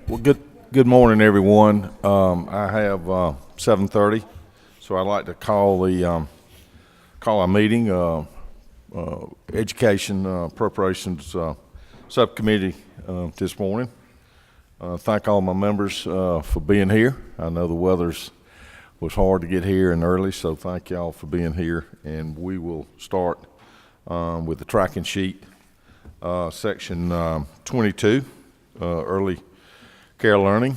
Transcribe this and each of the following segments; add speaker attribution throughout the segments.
Speaker 1: Well, good morning, everyone. I have 7:30, so I'd like to call our meeting, Education Appropriations Subcommittee this morning. Thank all my members for being here. I know the weather's was hard to get here and early, so thank y'all for being here. And we will start with the tracking sheet, section 22, early care learning.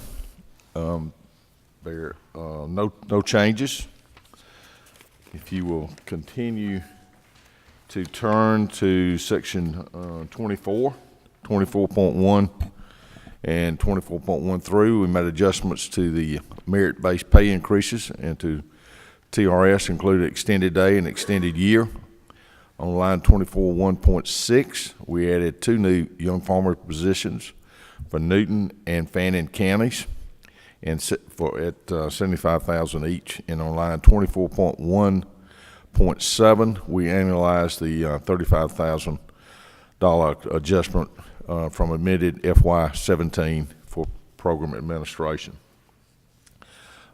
Speaker 1: There no changes. If you will continue to turn to section 24.1 and 24.13, we made adjustments to the merit-based pay increases, and to TRS included extended day and extended year. On line 24.1.6, we added 2 new young farmer positions for Newton and Fannin counties, and at $75,000 each. And on line 24.1.7, we annualized the $35,000 adjustment from admitted FY17 for program administration.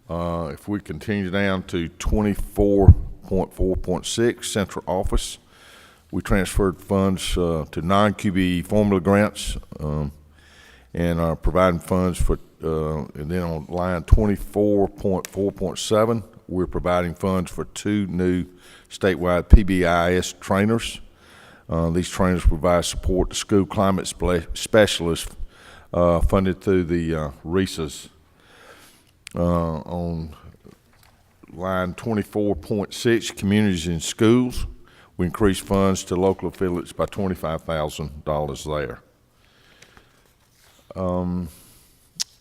Speaker 1: If we continue down to 24.4.6, central office, we transferred funds to non-QBE formula grants and are providing funds for, and then on line 24.4.7, we're providing funds for 2 new statewide PBIS trainers. These trainers provide support to school climate specialists funded through the RESAs. On line 24.6, communities and schools, we increased funds to local affiliates by $25,000 there. On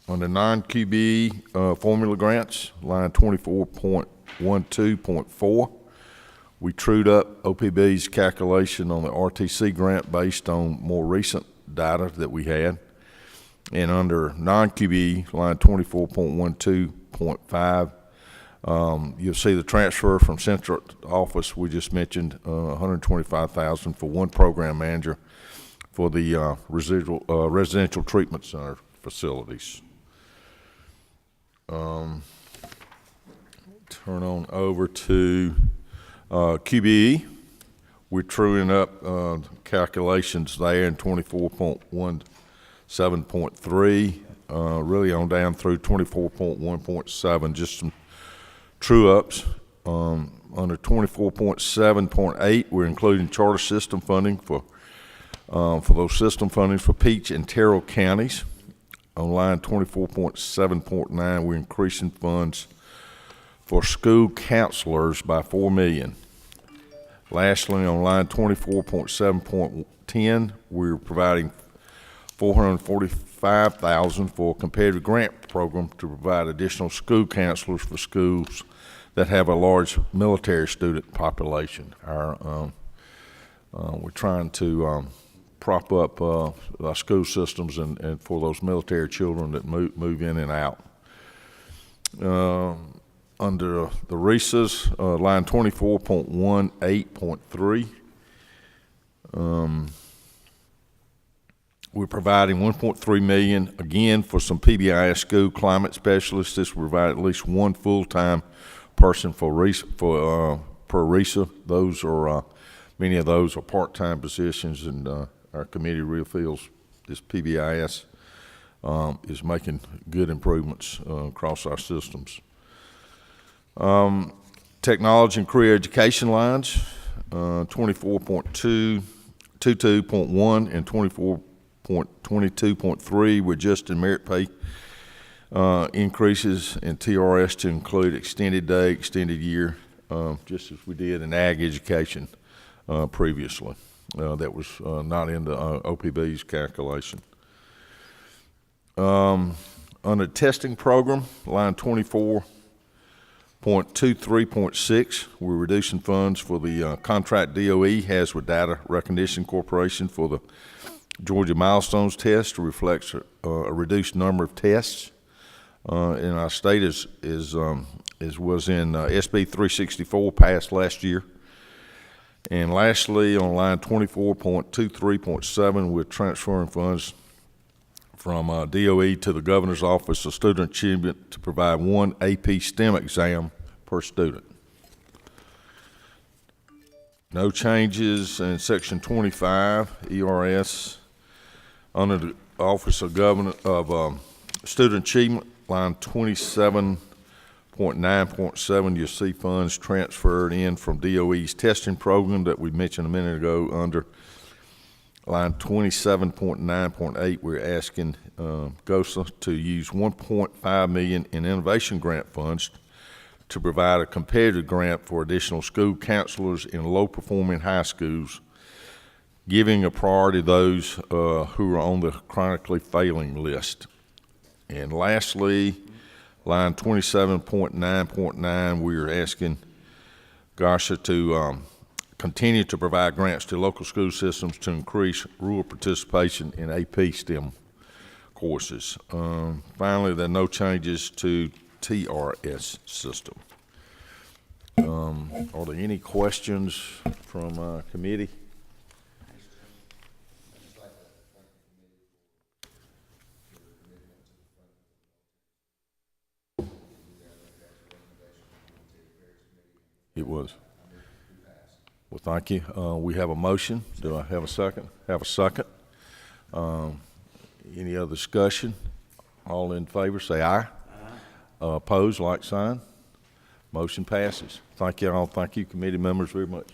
Speaker 1: the non-QBE formula grants, line 24.12.4, we trued up OPB's calculation on the RTC grant based on more recent data that we had. And under non-QBE, line 24.12.5, you'll see the transfer from central office. We just mentioned $125,000 for 1 program manager for the residential treatment center facilities. Turn on over to QBE. We're truing up calculations there in 24.17.3, really on down through 24.1.7, just some true ups. Under 24.7.8, we're including charter system funding for those system fundings for Peach and Terrell counties. On line 24.7.9, we're increasing funds for school counselors by $4 million. Lastly, on line 24.7.10, we're providing $445,000 for a competitive grant program to provide additional school counselors for schools that have a large military student population. We're trying to prop up our school systems and for those military children that move in and out. Under the RESAs, line 24.18.3, we're providing $1.3 million again for some PBIS school climate specialists. This will provide at least 1 full-time person per RESA. Those are many of those are part-time positions, and our committee really feels this PBIS is making good improvements across our systems. Technology and career education lines, 24.22.1 and 24.22.3, we're just in merit pay increases in TRS to include extended day, extended year, just as we did in ag education previously. That was not in the OPB's calculation. On the testing program, line 24.23.6, we're reducing funds for the contract DOE has with Data Recognition Corporation for the Georgia Milestones test to reflect a reduced number of tests. In our state was in SB 364 passed last year, And lastly, on line 24.23.7, we're transferring funds from DOE to the Governor's Office of Student Achievement to provide one AP STEM exam per student. No changes in section 25 ERS. Under the Office of Student Achievement, line 27.9.7, you'll see funds transferred in from DOE's testing program that we mentioned a minute ago. Under line 27.9.8, we're asking GOSA to use $1.5 million in innovation grant funds to provide a competitive grant for additional school counselors in low-performing high schools, giving a priority to those who are on the chronically failing list. And lastly, line 27.9.9, we're asking GOSA to continue to provide grants to local school systems to increase rural participation in AP STEM courses. Finally, there are no changes to TRS system. Are there any questions from committee? It was. Well, thank you. We have a motion. Do I have a second? Have a second. Any other discussion? All in favor, say aye. Opposed, like sign. Motion passes. Thank you all. Thank you, committee members, very much.